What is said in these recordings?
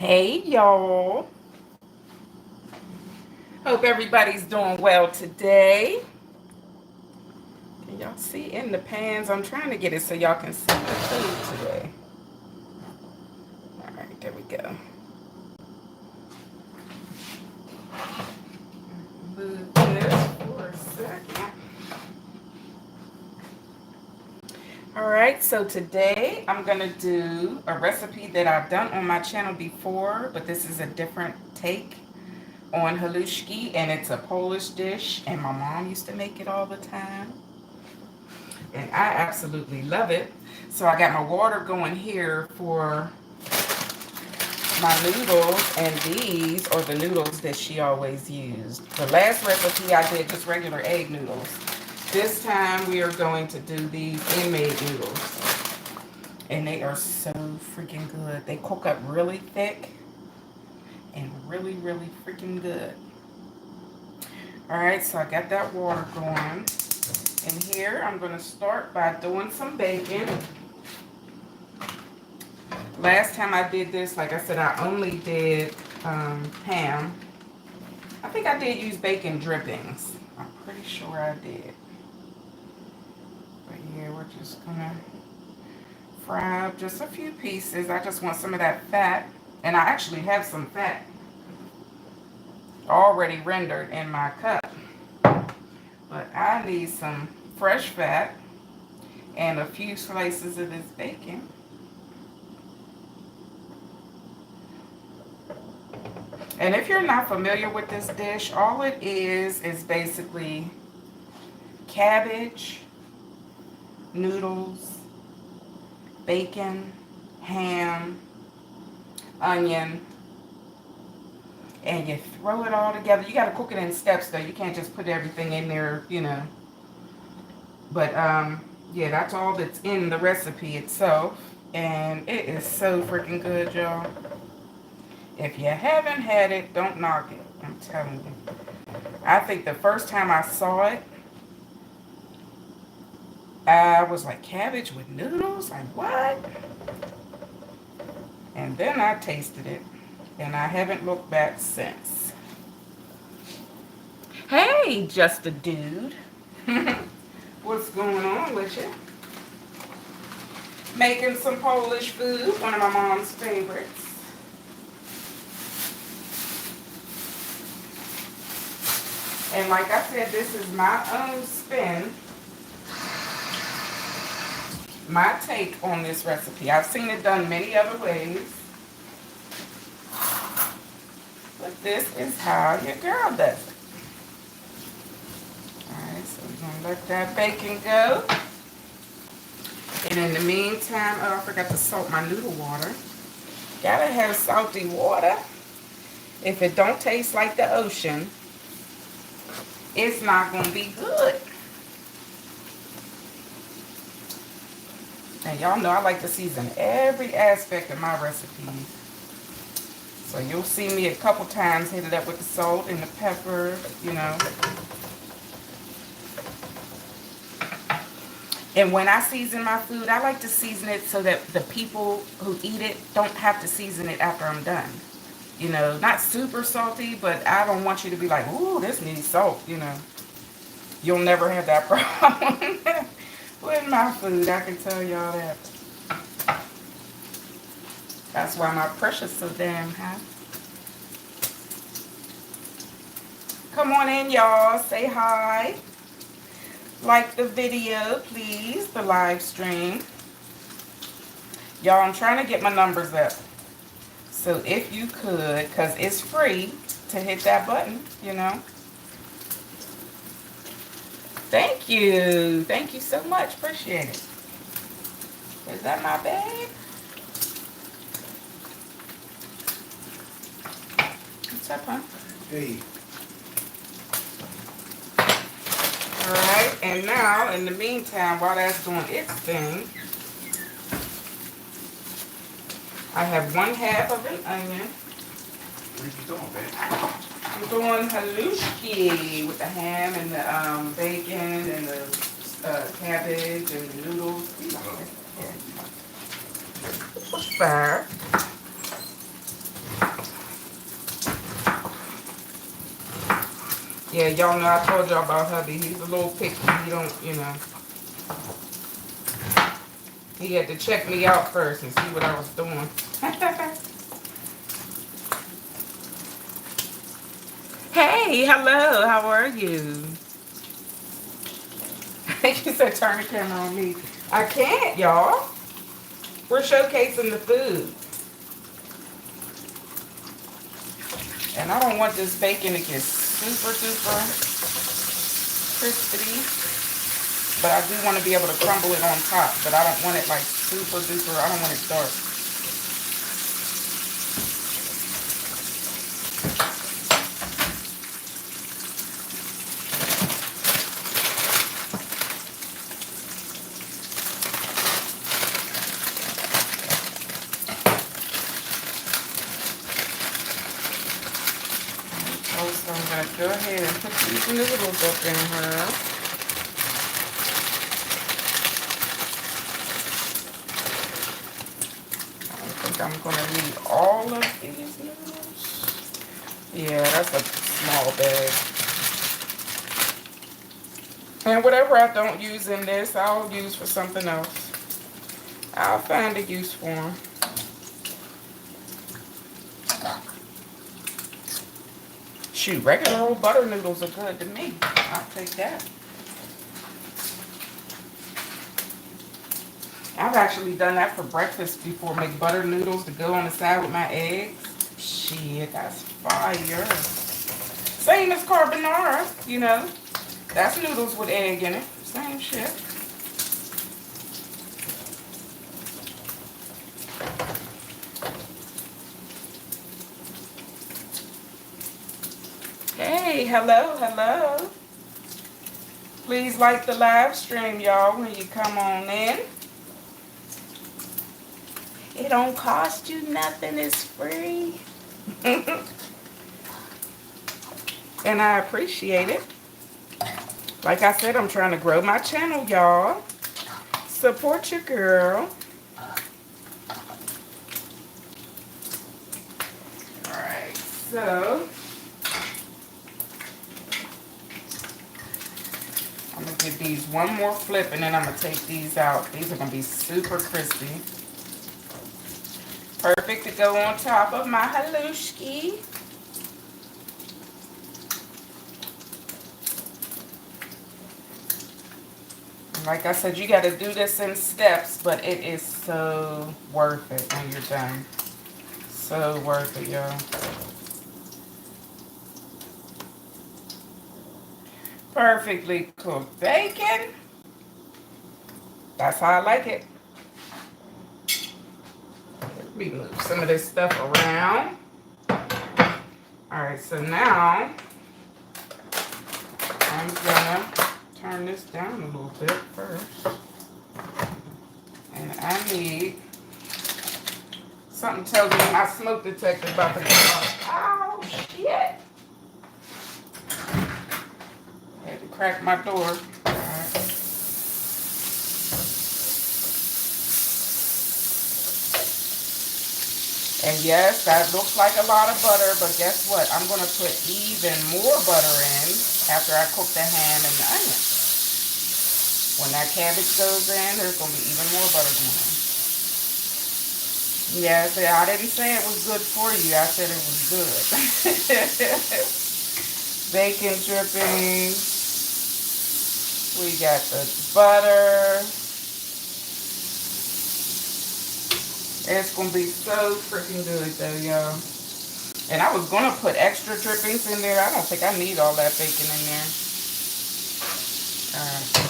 Hey y'all. Hope everybody's doing well today. Can y'all see in the pans? I'm trying to get it so y'all can see the food today. All right, there we go. Move this for a second. All right, so today I'm gonna do a recipe that I've done on my channel before, but this is a different take on Halluski, and it's a Polish dish, and my mom used to make it all the time. And I absolutely love it. So I got my water going here for my noodles, and these are the noodles that she always used. The last recipe I did just regular egg noodles. This time we are going to do these in-made noodles. And they are so freaking good. They cook up really thick and really, really freaking good. Alright, so I got that water going. And here I'm going to start by doing some bacon. Last time I did this, like I said, I only did ham. I think I did use bacon drippings. I'm pretty sure I did. But yeah, we're just going to fry up just a few pieces. I just want some of that fat. And I actually have some fat already rendered in my cup. But I need some fresh fat and a few slices of this bacon. And if you're not familiar with this dish, all it is basically cabbage, noodles, bacon, ham, onion, and you throw it all together. You got to cook it in steps, though. You can't just put everything in there, you know. But, yeah, that's all that's in the recipe itself. And it is so freaking good, y'all. If you haven't had it, don't knock it. I'm telling you. I think the first time I saw it, I was like, cabbage with noodles? Like, what? And then I tasted it. And I haven't looked back since. Hey, just a dude. What's going on with you? Making some Polish food, one of my mom's favorites. And like I said, this is my own spin, my take on this recipe. I've seen it done many other ways, but this is how your girl does it. Alright, so we're going to let that bacon go. And in the meantime, oh, I forgot to salt my noodle water. Gotta have salty water. If it don't taste like the ocean, it's not going to be good. And y'all know I like to season every aspect of my recipes. So you'll see me a couple times hit it up with the salt and the pepper, you know. And when I season my food, I like to season it so that the people who eat it don't have to season it after I'm done. You know, not super salty, but I don't want you to be like, ooh, this needs salt, you know. You'll never have that problem with my food, I can tell y'all that. That's why my pressure's so damn high. Come on in, y'all. Say hi. Like the video, please, the live stream. Y'all, I'm trying to get my numbers up. So if you could, because it's free to hit that button, you know. Thank you. Thank you so much. Appreciate it. Is that my bag? What's up, huh? Hey. Alright, and now, in the meantime, while that's doing its thing, I have 1/2 of an onion. What are you doing, babe? I'm doing Halluski with the ham and the bacon and the cabbage and the noodles. What's fire? Yeah, y'all know I told y'all about hubby. He's a little picky. He don't, you know. He had to check me out first and see what I was doing. Hey, hello. How are you? You said turn the camera on me. I can't, y'all. We're showcasing the food. And I don't want this bacon to get super duper crispy. But I do want to be able to crumble it on top. But I don't want it like super duper. I don't want it dark. So I'm going to go ahead and put these noodles up in here. I'm going to need all of these noodles. Yeah, that's a small bag. And whatever I don't use in this, I'll use for something else. I'll find a use for them. Shoot, regular old butter noodles are good to me. I'll take that. I've actually done that for breakfast before. Make butter noodles to go on the side with my eggs. Shit, that's fire. Same as carbonara, you know. That's noodles with egg in it. Same shit. Hey, hello, hello. Please like the live stream, y'all, when you come on in. It don't cost you nothing, it's free. And I appreciate it. Like I said, I'm trying to grow my channel, y'all. Support your girl. Alright, so I'm going to give these one more flip and then I'm going to take these out. These are going to be super crispy. Perfect to go on top of my Halluski. Like I said, you got to do this in steps, but it is so worth it when you're done. So worth it, y'all. Perfectly cooked bacon. That's how I like it. Let me move some of this stuff around. Alright, so now I'm gonna turn this down a little bit first. And I need, something tells me my smoke detector about to go off. Oh, shit. I had to crack my door. Alright. And yes, that looks like a lot of butter, but guess what? I'm going to put even more butter in after I cook the ham and the onion. When that cabbage goes in, there's going to be even more butter going in. Yes, I didn't say it was good for you. I said it was good. Bacon dripping. We got the butter. It's going to be so freaking good though, y'all. And I was going to put extra drippings in there. I don't think I need all that bacon in there. Alright.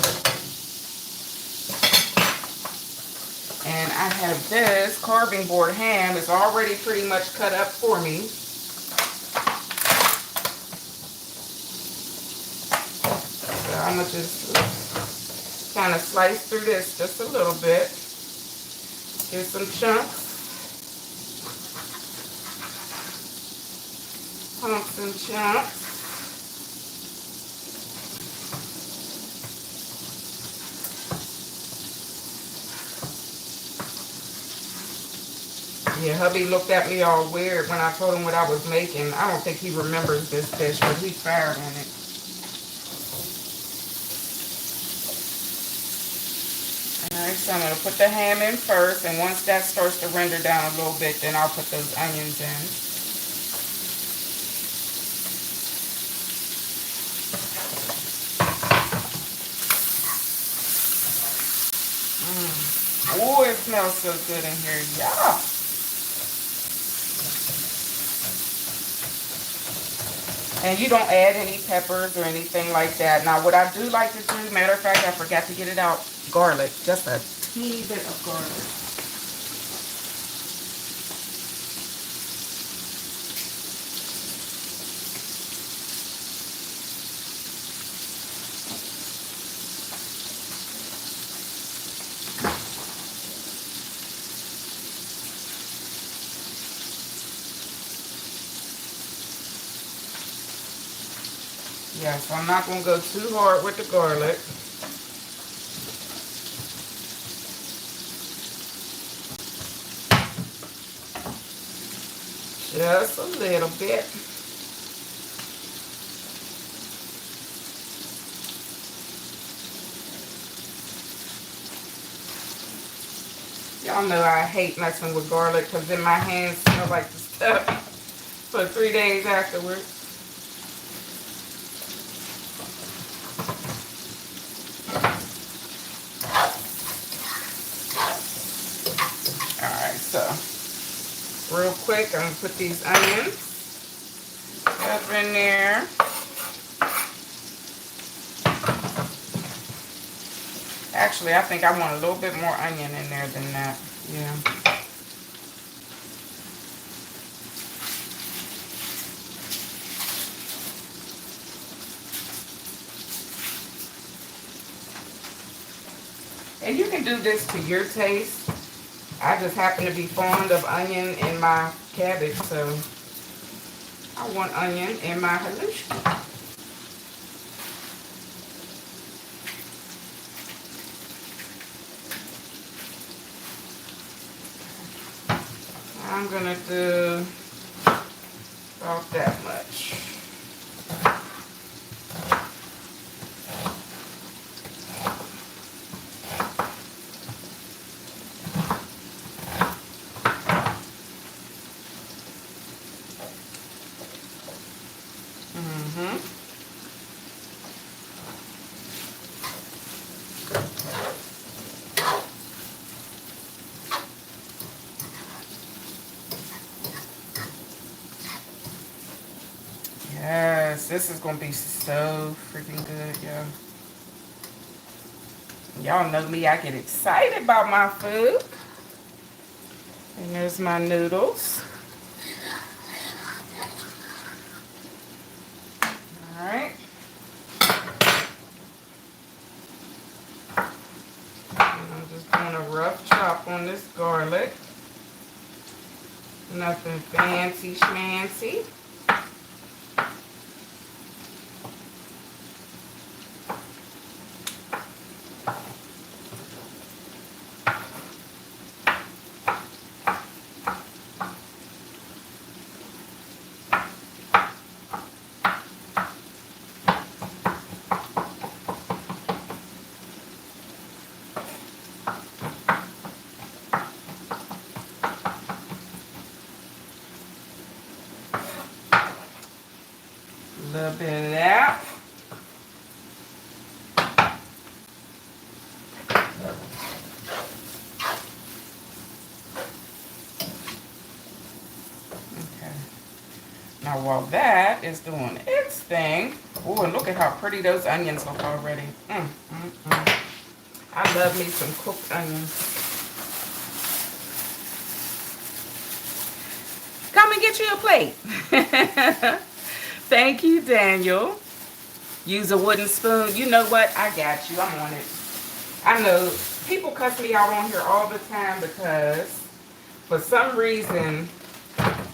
And I have this carving board ham. It's already pretty much cut up for me. So I'm going to just kind of slice through this just a little bit. Get some chunks. Chunks and chunks. Yeah, hubby looked at me all weird when I told him what I was making. I don't think he remembers this dish, but he's fired in it. Alright, so I'm going to put the ham in first, and once that starts to render down a little bit, then I'll put those onions in. Oh, it smells so good in here. Yeah. And you don't add any peppers or anything like that. Now, what I do like to do, matter of fact, I forgot to get it out, garlic. Just a teeny bit of garlic. Yeah, so I'm not going to go too hard with the garlic. Just a little bit. Y'all know I hate messing with garlic because then my hands smell like the stuff for 3 days afterwards. Alright, so real quick, I'm going to put these onions up in there. Actually, I think I want a little bit more onion in there than that. Yeah. And you can do this to your taste. I just happen to be fond of onion in my cabbage, so I want onion in my Halluski. I'm gonna do about that much. Yes, this is gonna be so freaking good, y'all. Y'all know me, I get excited about my food. And there's my noodles. Alright. I'm just doing a rough chop on this garlic. Nothing fancy schmancy. A little bit of that. Okay. Now while that is doing its thing, oh, and look at how pretty those onions look already. I love me some cooked onions. Come and get you a plate. Thank you, Daniel. Use a wooden spoon. You know what? I got you. I'm on it. I know people cuss me out on here all the time because for some reason,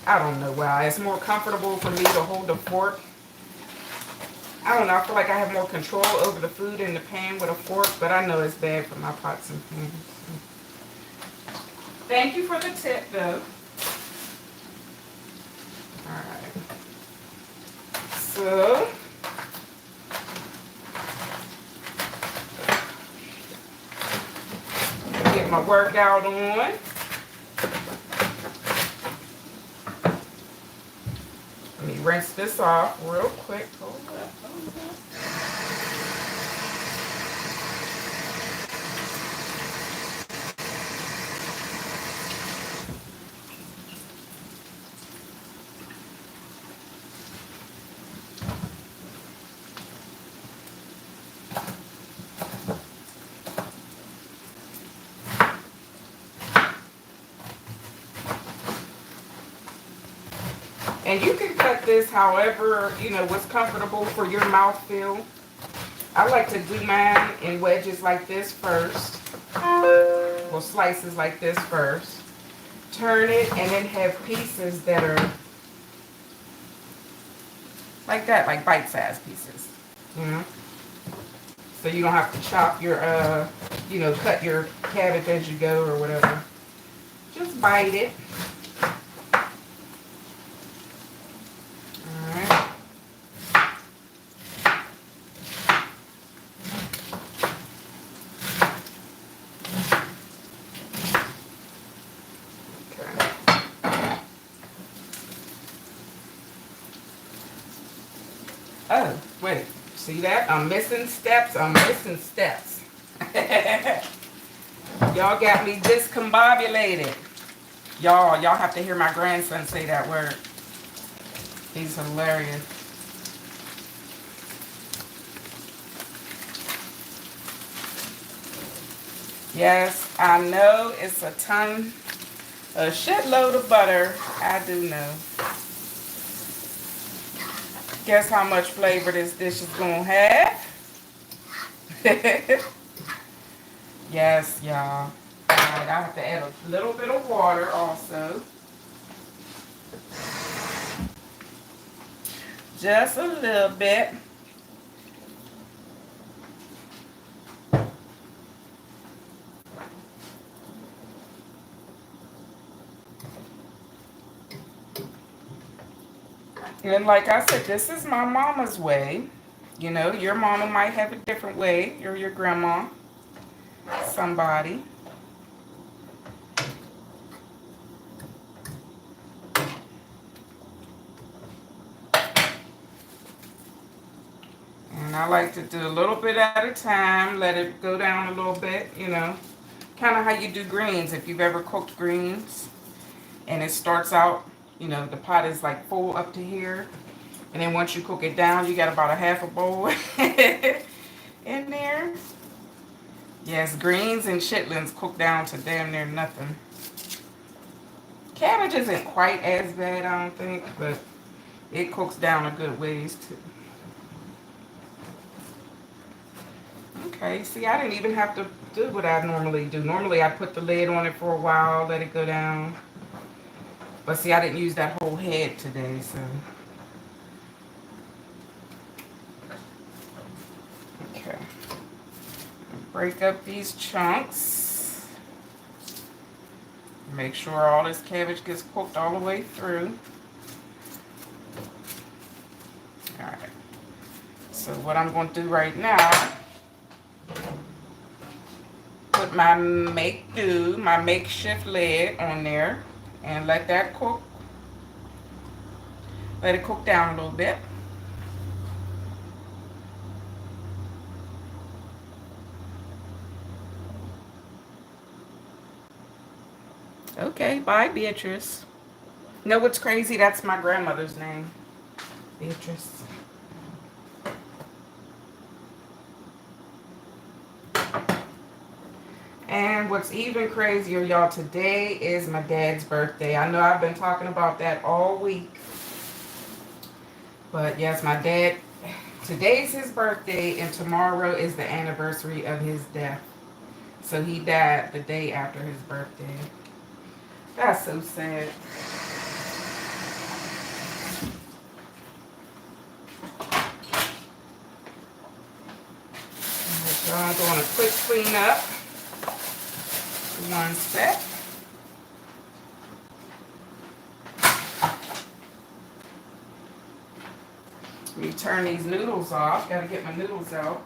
I don't know why, it's more comfortable for me to hold a fork. I don't know. I feel like I have more control over the food in the pan with a fork, but I know it's bad for my pots and pans. Thank you for the tip, though. Alright. So, my workout on. Let me rinse this off real quick. Hold up, hold up. And you can cut this however, you know, what's comfortable for your mouth feel. I like to do mine in wedges like this first. Well, slices like this first. Turn it and then have pieces that are like that, like bite-sized pieces. So you don't have to chop your, you know, cut your cabbage as you go or whatever. Just bite it. Oh, wait. See that? I'm missing steps. I'm missing steps. Y'all got me discombobulated. Y'all have to hear my grandson say that word. He's hilarious. Yes, I know it's a shitload of butter. I do know. Guess how much flavor this dish is gonna have? Yes, y'all. Alright, I have to add a little bit of water also. Just a little bit. And like I said, this is my mama's way. You know, your mama might have a different way, or your grandma, somebody. And I like to do a little bit at a time, let it go down a little bit, you know. Kind of how you do greens, if you've ever cooked greens. And it starts out, you know, the pot is like full up to here. And then once you cook it down, you got about a half a bowl in there. Yes, greens and chitlins cook down to damn near nothing. Cabbage isn't quite as bad, I don't think, but it cooks down a good ways too. Okay, see, I didn't even have to do what I normally do. Normally, I put the lid on it for a while, let it go down. But see, I didn't use that whole head today, so. Okay. Break up these chunks. Make sure all this cabbage gets cooked all the way through. Alright. So what I'm going to do right now, put my makeshift lid on there and let that cook. Let it cook down a little bit. Okay, bye, Beatrice. You know what's crazy? That's my grandmother's name, Beatrice. And what's even crazier, y'all, today is my dad's birthday. I know I've been talking about that all week. But yes, my dad, today's his birthday and tomorrow is the anniversary of his death. So he died the day after his birthday. That's so sad. So I'm doing a quick cleanup. One sec. Let me turn these noodles off. Gotta get my noodles out.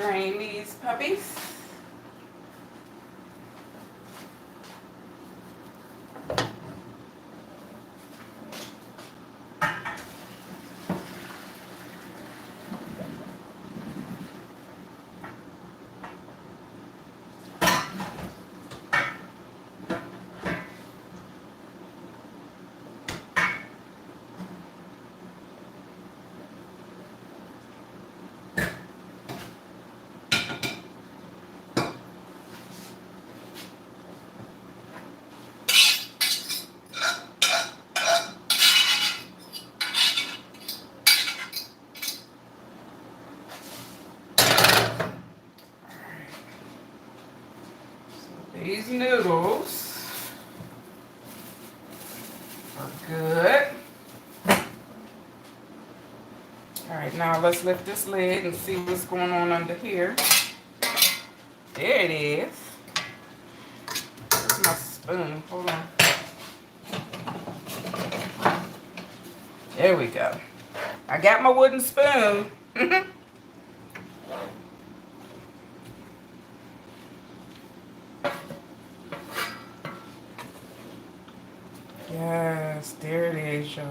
drain these puppies. These noodles are good. All right, now let's lift this lid and see what's going on under here. There it is. Where's my spoon? Hold on. There we go. I got my wooden spoon. Yes, there it is, y'all.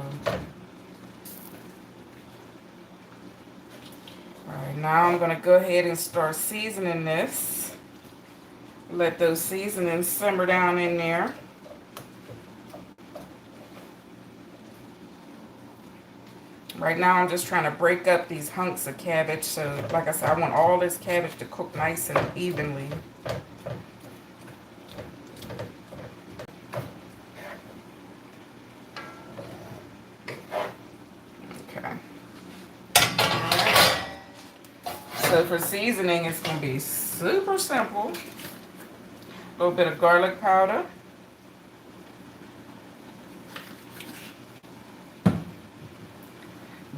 Alright, now I'm going to go ahead and start seasoning this. Let those seasonings simmer down in there. Right now I'm just trying to break up these hunks of cabbage. So, like I said, I want all this cabbage to cook nice and evenly. So for seasoning, it's going to be super simple. A little bit of garlic powder.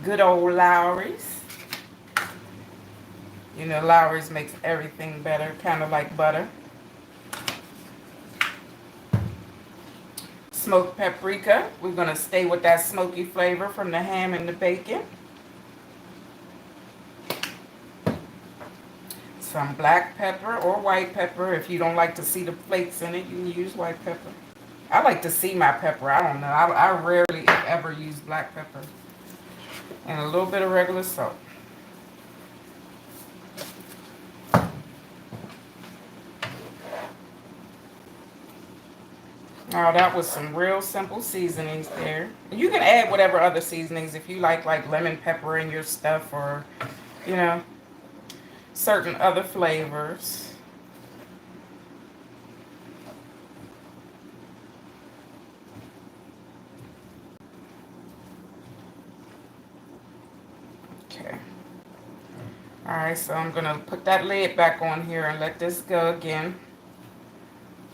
Good old Lowry's. You know, Lowry's makes everything better, kind of like butter. Smoked paprika. We're going to stay with that smoky flavor from the ham and the bacon. Some black pepper or white pepper. If you don't like to see the flakes in it, you can use white pepper. I like to see my pepper. I don't know. I rarely, if ever, use black pepper. And a little bit of regular salt. Now that was some real simple seasonings there. You can add whatever other seasonings if you like lemon pepper in your stuff, or, you know, certain other flavors. Okay. All right, so I'm gonna put that lid back on here and let this go again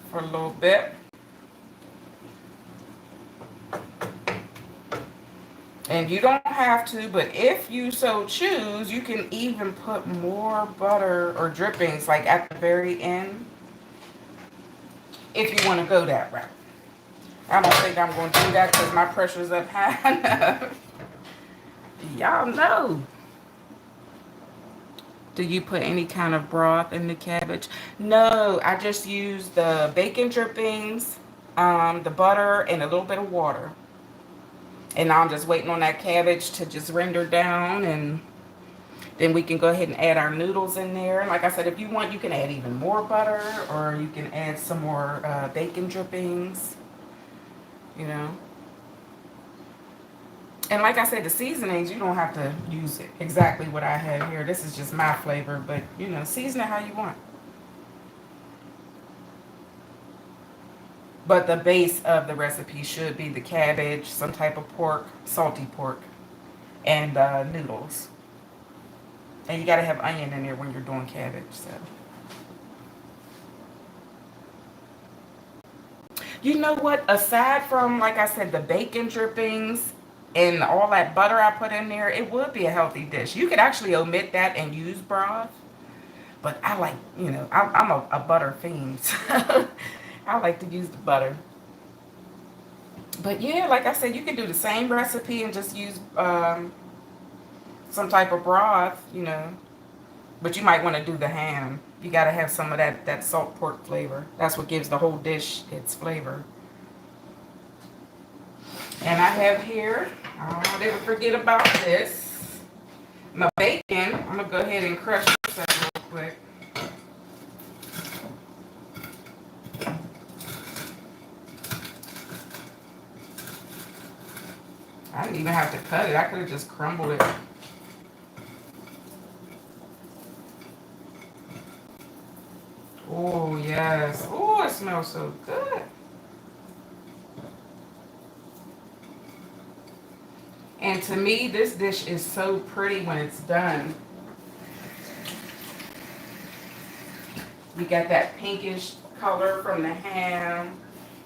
for a little bit. And you don't have to, but if you so choose, you can even put more butter or drippings like at the very end, if you want to go that route. I don't think I'm going to do that because my pressure's up high enough. Y'all know. Do you put any kind of broth in the cabbage? No, I just use the bacon drippings, the butter, and a little bit of water. And now I'm just waiting on that cabbage to just render down, and then we can go ahead and add our noodles in there. Like I said, if you want, you can add even more butter, or you can add some more bacon drippings, you know. And like I said, the seasonings, you don't have to use it exactly what I have here. This is just my flavor, but, you know, season it how you want. But the base of the recipe should be the cabbage, some type of pork, salty pork, and noodles. And you got to have onion in there when you're doing cabbage. So, you know what? Aside from, like I said, the bacon drippings and all that butter I put in there, it would be a healthy dish. You could actually omit that and use broth. But I like, you know, I'm a butter fiend. So I like to use the butter. But yeah, like I said, you can do the same recipe and just use some type of broth, you know. But you might want to do the ham. You got to have some of that salt pork flavor. That's what gives the whole dish its flavor. And I have here, I didn't forget about this, my bacon. I'm going to go ahead and crush this up real quick. I didn't even have to cut it. I could have just crumbled it. Oh, yes. Oh, it smells so good. And to me, this dish is so pretty when it's done. You got that pinkish color from the ham.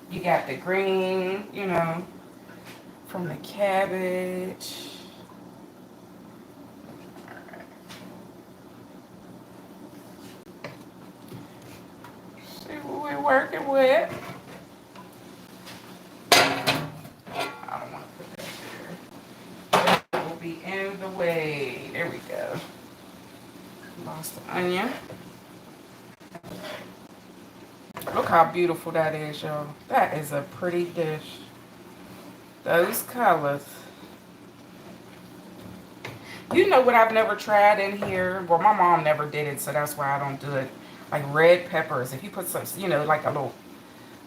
You got the green, you know, from the cabbage. Alright. See what we're working with. I don't want to put that there. That will be in the way. There we go. Lost the onion. Look how beautiful that is, y'all. That is a pretty dish. Those colors. You know what I've never tried in here? Well, my mom never did it, so that's why I don't do it. Like red peppers. If you put some, you know, like a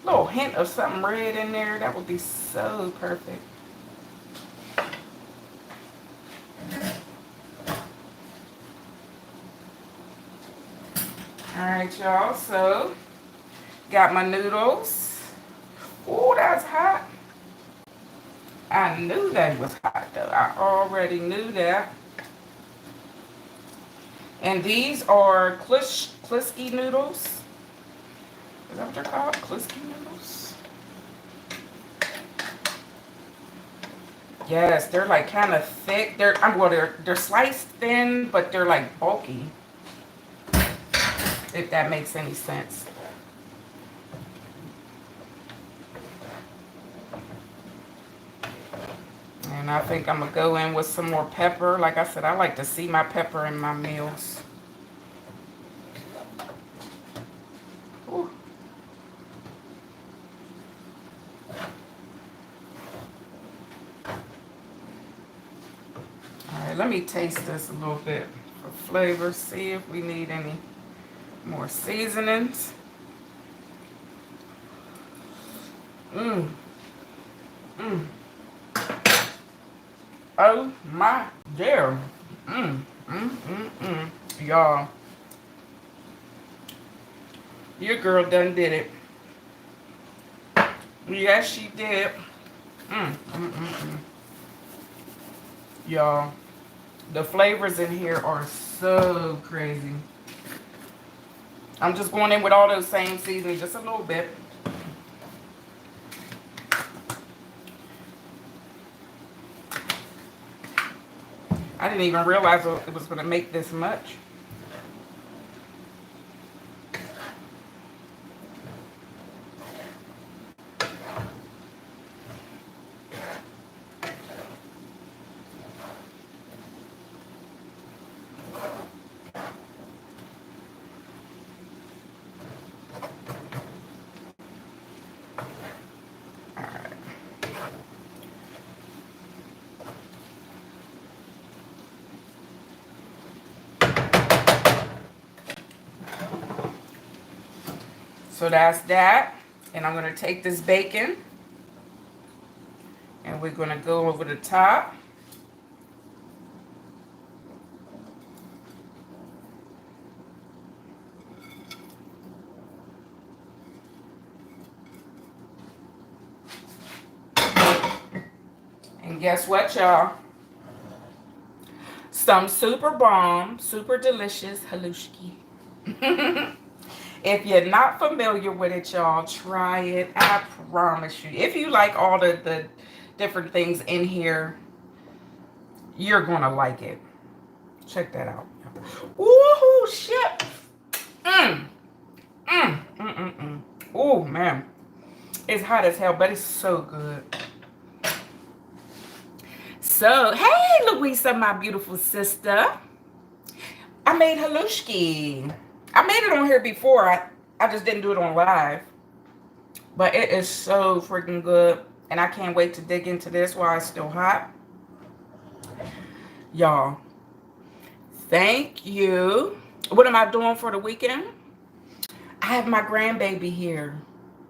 little hint of something red in there, that would be so perfect. Alright, y'all. So, got my noodles. Oh, that's hot. I knew that was hot, though. I already knew that. And these are Halluski noodles. Is that what they're called? Halluski noodles? Yes, they're like kind of thick. They're sliced thin, but they're like bulky. If that makes any sense. And I think I'm going to go in with some more pepper. Like I said, I like to see my pepper in my meals. Ooh. Alright, let me taste this a little bit for flavor. See if we need any more seasonings. Mmm. Mmm. Oh my dear. Y'all. Your girl done did it. Yes, she did. Y'all. The flavors in here are so crazy. I'm just going in with all those same seasonings, just a little bit. I didn't even realize it was going to make this much. So that's that. And I'm going to take this bacon and we're going to go over the top. And guess what, y'all? Some super bomb, super delicious Halluski. If you're not familiar with it, y'all, try it. I promise you. If you like all the different things in here, you're going to like it. Check that out. Woohoo, shit. Oh, man. It's hot as hell, but it's so good. So, hey, Louisa, my beautiful sister. I made Halluski. I made it on here before. I just didn't do it on live. But it is so freaking good. And I can't wait to dig into this while it's still hot. Y'all, thank you. What am I doing for the weekend? I have my grandbaby here.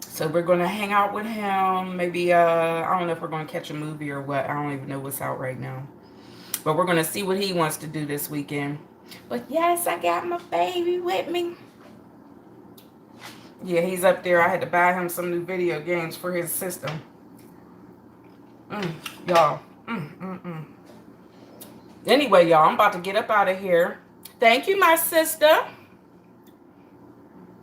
So we're going to hang out with him. Maybe, I don't know if we're going to catch a movie or what. I don't even know what's out right now. But we're going to see what he wants to do this weekend. But yes, I got my baby with me. Yeah, he's up there. I had to buy him some new video games for his system. Y'all. Anyway, y'all, I'm about to get up out of here. Thank you, my sister.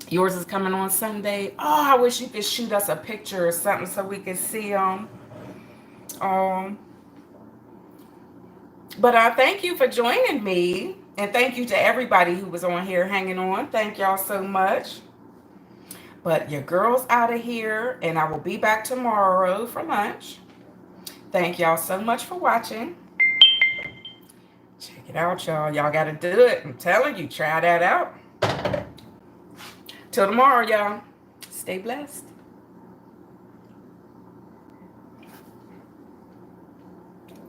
Yours is coming on Sunday. Oh, I wish you could shoot us a picture or something so we could see them. But thank you for joining me. And thank you to everybody who was on here hanging on. Thank y'all so much. But your girl's out of here. And I will be back tomorrow for lunch. Thank y'all so much for watching. Check it out, y'all. Y'all got to do it. I'm telling you, try that out. Till tomorrow, y'all. Stay blessed.